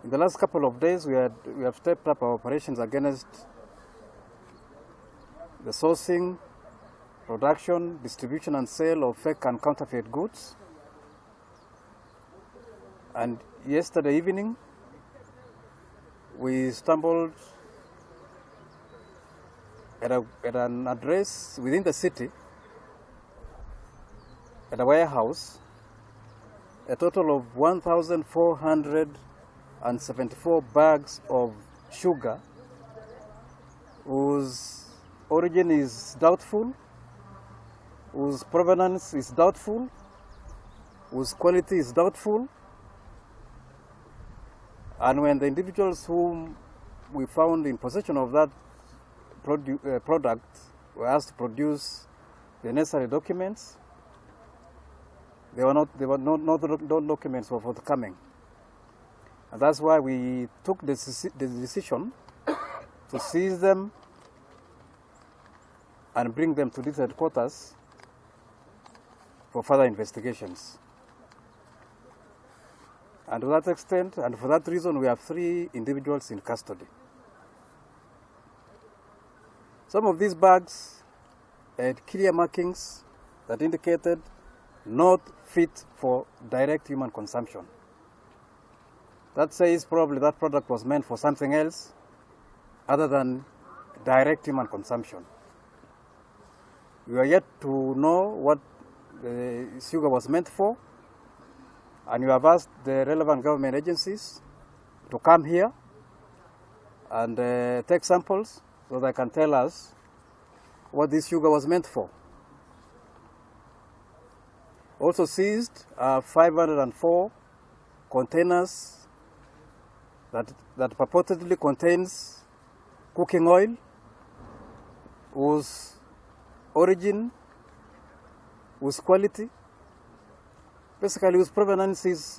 In the last couple of days, we have stepped up our operations against the sourcing, production, distribution and sale of fake and counterfeit goods. And yesterday evening, we stumbled at an address within the city, at a warehouse, a total of 1,474 bags of sugar whose origin is doubtful, whose provenance is doubtful, whose quality is doubtful. And when the individuals whom we found in possession of that product were asked to produce the necessary documents, no documents were forthcoming. And that's why we took the decision to seize them and bring them to this headquarters for further investigations. And to that extent, and for that reason, we have 3 individuals in custody. Some of these bags had clear markings that indicated not fit for direct human consumption. That says probably that product was meant for something else other than direct human consumption. We are yet to know what the sugar was meant for, and we have asked the relevant government agencies to come here and take samples so they can tell us what this sugar was meant for. Also seized 504 containers that purportedly contains cooking oil whose origin, whose quality, basically whose provenance is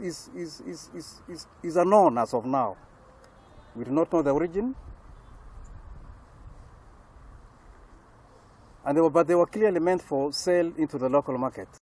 unknown as of now. We do not know the origin. And but they were clearly meant for sale into the local market.